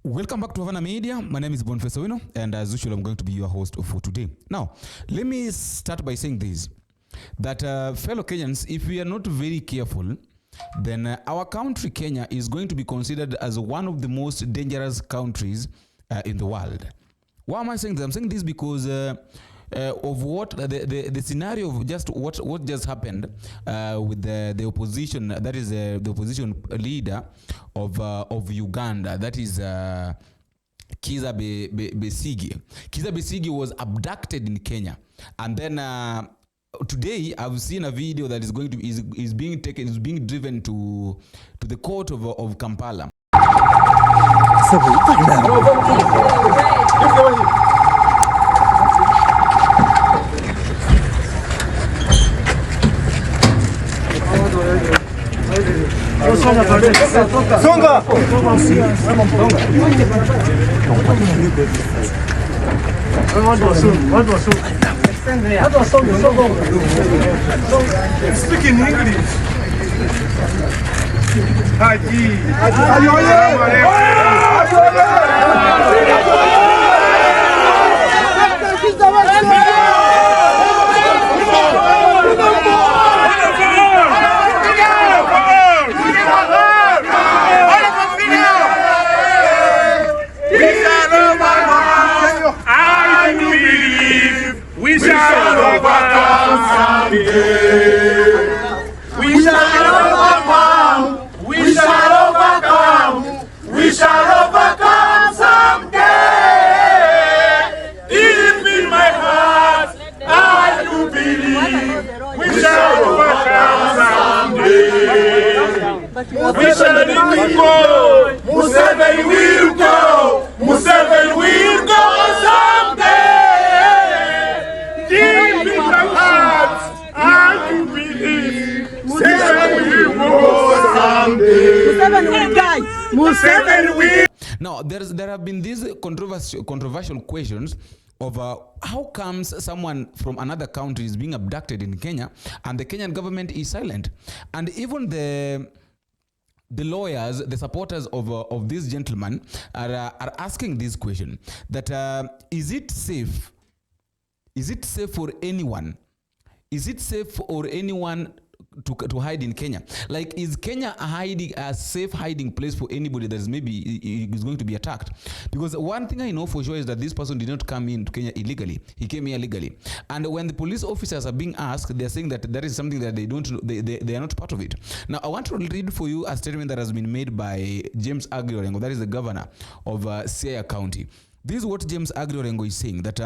Welcome back to Havana Media. My name is Boniface Owino, and as usual, I'm going to be your host for today. Now, let me start by saying this, that fellow Kenyans, if we are not very careful, then our country, Kenya, is going to be considered as one of the most dangerous countries in the world. Why am I saying this? I'm saying this because of what the scenario of just what just happened with the opposition, that is the opposition leader of Uganda, that is Besigye. Kizza Besigye was abducted in Kenya, and then today I've seen a video that is going to is being driven to the court of Kampala. Songa! Speak in English. We shall overcome someday. Deep in my heart, I do believe we shall overcome someday. We shall go. Museveni will go. Museveni will go someday. Deep in my heart, I do believe Museveni will go someday. Museveni will die. Museveni will. Now, there have been these controversial questions of how comes someone from another country is being abducted in Kenya and the Kenyan government is silent. And even the lawyers, the supporters of this gentleman are asking this question, that is it safe? Is it safe for anyone? Is it safe for anyone to hide in Kenya? Like, is Kenya a safe hiding place for anybody that is maybe is going to be attacked? Because one thing I know for sure is that this person did not come into Kenya illegally. He came here legally. And when the police officers are being asked, they are saying that that is something that they are not part of it. Now, I want to read for you a statement that has been made by James Orengo, that is the governor of Siaya County. This is what James Orengo is saying, that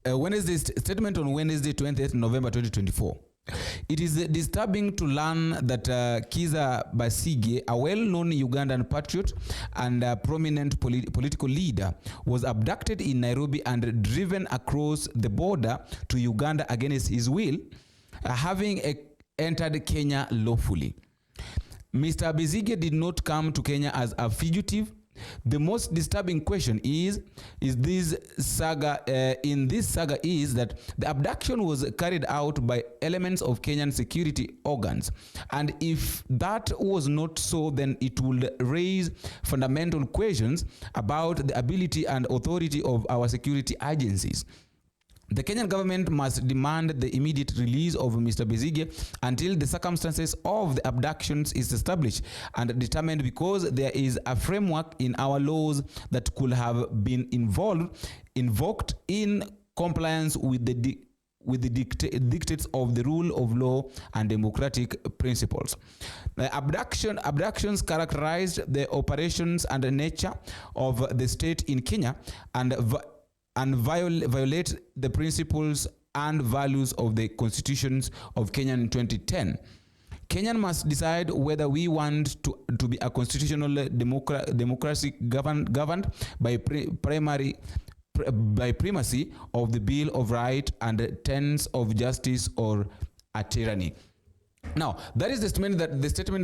Wednesday statement on Wednesday, 20th November 2024. It is disturbing to learn that Kizza Besigye, a well-known Ugandan patriot and a prominent political leader, was abducted in Nairobi and driven across the border to Uganda against his will, having entered Kenya lawfully. Mr. Besigye did not come to Kenya as a fugitive. The most disturbing question in this saga is that the abduction was carried out by elements of Kenyan security organs, and if that was not so, then it would raise fundamental questions about the ability and authority of our security agencies. The Kenyan government must demand the immediate release of Mr. Besigye until the circumstances of the abductions is established and determined, because there is a framework in our laws that could have been invoked in compliance with the dictates of the rule of law and democratic principles. Abductions characterized the operations and the nature of the state in Kenya and violate the principles and values of the constitutions of Kenya in 2010. Kenyan must decide whether we want to be a constitutional democracy governed by primacy of the Bill of Rights and tenets of justice, or a tyranny. Now, that is the statement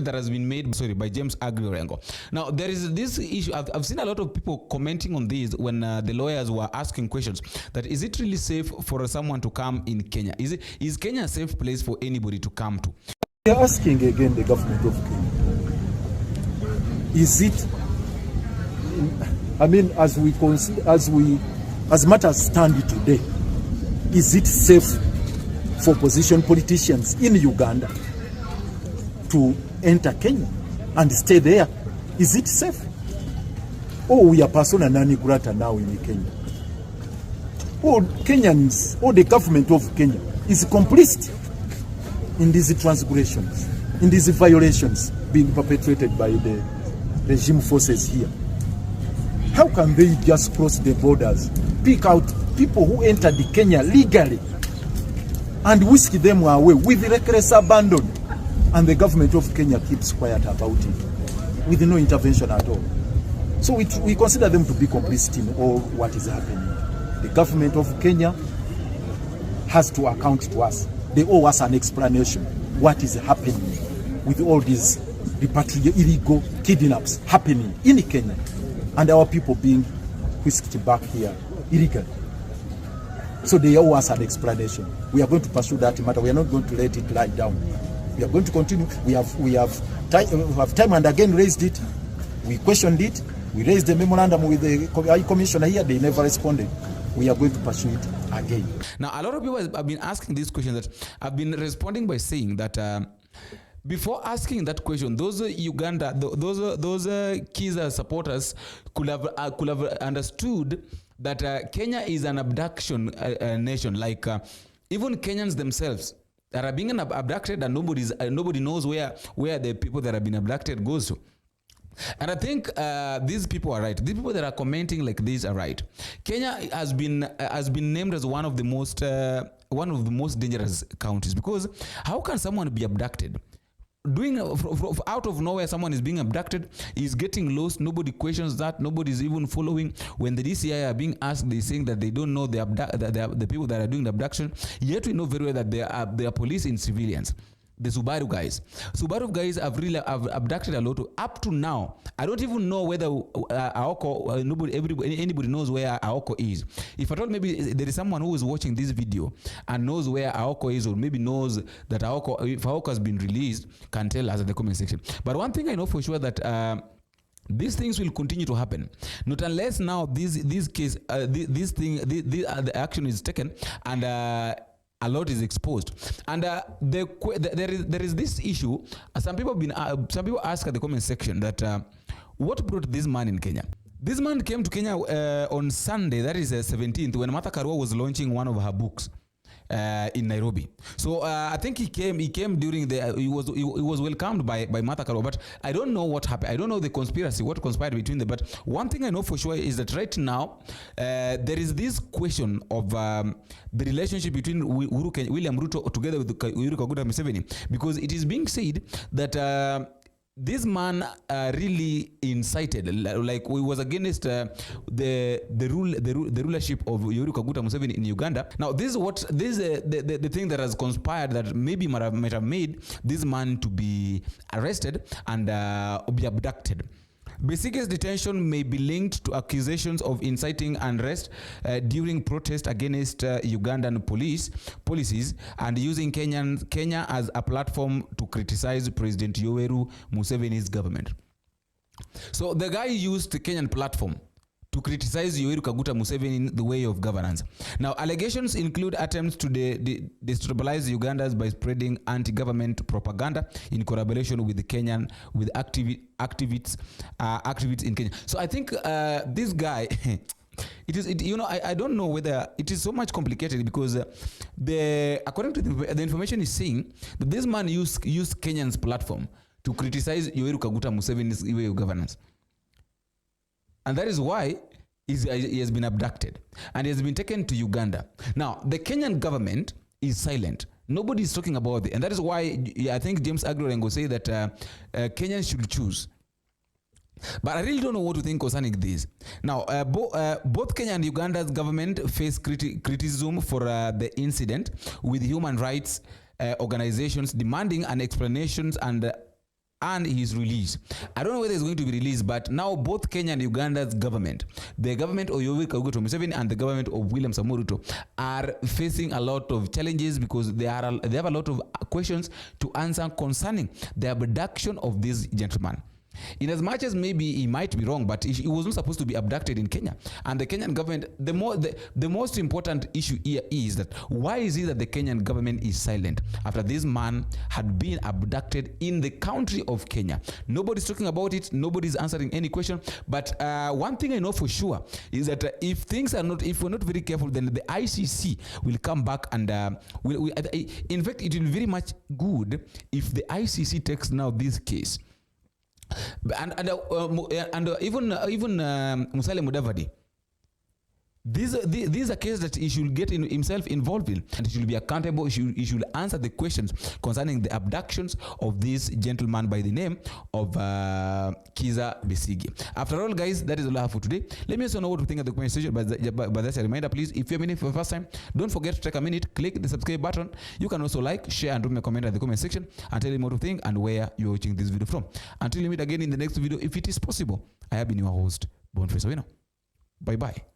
that has been made by James Orengo. Now, there is this issue. I've seen a lot of people commenting on this when the lawyers were asking questions, that is it really safe for someone to come in Kenya? Is Kenya a safe place for anybody to come to? We are asking again the government of Kenya, is it I mean, as matters stand today, is it safe for opposition politicians in Uganda to enter Kenya and stay there? Is it safe? Or we are persona non grata now in Kenya? Or Kenyans, or the government of Kenya is complicit in these transgressions, in these violations being perpetrated by the regime forces here? How can they just cross the borders, pick out people who entered Kenya legally and whisk them away with reckless abandon, and the government of Kenya keeps quiet about it with no intervention at all? So we consider them to be complicit in all what is happening. The government of Kenya has to account to us. They owe us an explanation. What is happening with all these illegal kidnaps happening in Kenya and our people being whisked back here illegally? So they owe us an explanation. We are going to pursue that matter. We are not going to let it lie down. We are going to continue. We have time and again raised it. We questioned it. We raised the memorandum with the High Commissioner here. They never responded. We are going to pursue it again. Now, a lot of people have been asking this question that I've been responding by saying that before asking that question, those Uganda, those Kiza supporters could have understood that Kenya is an abduction nation. Like even Kenyans themselves that are being abducted, and nobody knows where the people that have been abducted goes to. And I think these people are right. These people that are commenting like this are right. Kenya has been named as one of the most dangerous countries, because how can someone be abducted? Out of nowhere, someone is being abducted, is getting lost, nobody questions that, nobody is even following. When the DCI are being asked, they're saying that they don't know the people that are doing the abduction, yet we know very well that they are police in civilians. The Subaru guys have really abducted a lot up to now. I don't even know whether Aoko, anybody knows where Aoko is. If at all, maybe there is someone who is watching this video and knows where Aoko is, or maybe knows that if Aoko has been released, can tell us in the comment section. But one thing I know for sure, that these things will continue to happen, not unless now the action is taken and a lot is exposed. And there is this issue. Some people ask at the comment section that what brought this man in Kenya? This man came to Kenya on Sunday, that is 17th, when Martha Karua was launching one of her books in Nairobi. So I think he came during he was welcomed by Martha Karua, but I don't know what happened. I don't know the conspiracy, what conspired between them. But one thing I know for sure is that right now there is this question of the relationship between William Ruto together with Yoweri Kaguta Museveni, because it is being said that this man really incited, like he was against the rulership of Yoweri Kaguta Museveni in Uganda. Now, this is the thing that has conspired, that maybe might have made this man to be arrested and be abducted. Besigye's detention may be linked to accusations of inciting unrest during protest against Ugandan policies and using Kenya as a platform to criticize President Yoweri Museveni's government. So the guy used the Kenyan platform to criticize Yoweri Kaguta Museveni in the way of governance. Now, allegations include attempts to destabilize Ugandans by spreading anti-government propaganda in collaboration with activists in Kenya. So I think this guy, I don't know whether it is so much complicated, because according to the information is saying that this man used Kenyan's platform to criticize Yoweri Kaguta Museveni's way of governance. And that is why he has been abducted and he has been taken to Uganda. Now, the Kenyan government is silent. Nobody is talking about it. And that is why I think James Orengo say that Kenyans should choose. But I really don't know what to think concerning this. Now, both Kenya and Uganda's government face criticism for the incident, with human rights organizations demanding an explanation and his release. I don't know whether he's going to be released, but now both Kenya and Uganda's government, the government of Yoweri Kaguta Museveni and the government of William Samoei Ruto, are facing a lot of challenges, because they have a lot of questions to answer concerning the abduction of this gentleman. In as much as maybe he might be wrong, but he was not supposed to be abducted in Kenya. And the Kenyan government, the most important issue here is that why is it that the Kenyan government is silent after this man had been abducted in the country of Kenya? Nobody's talking about it. Nobody's answering any question. But one thing I know for sure is that if we're not very careful, then the ICC will come back and in fact, it will be very much good if the ICC takes now this case. And even Musalia Mudavadi, these are cases that he should get himself involved in, and he should be accountable. He should answer the questions concerning the abductions of this gentleman by the name of Kizza Besigye. After all, guys, that is all I have for today. Let me also know what you think at the comment section. But that's a reminder, please, if you're meeting for the first time, don't forget to take a minute, click the subscribe button. You can also like, share, and drop me a comment at the comment section and tell me what you think and where you're watching this video from. Until we meet again in the next video, if it is possible, I have been your host, Boniface Owino. Bye-bye.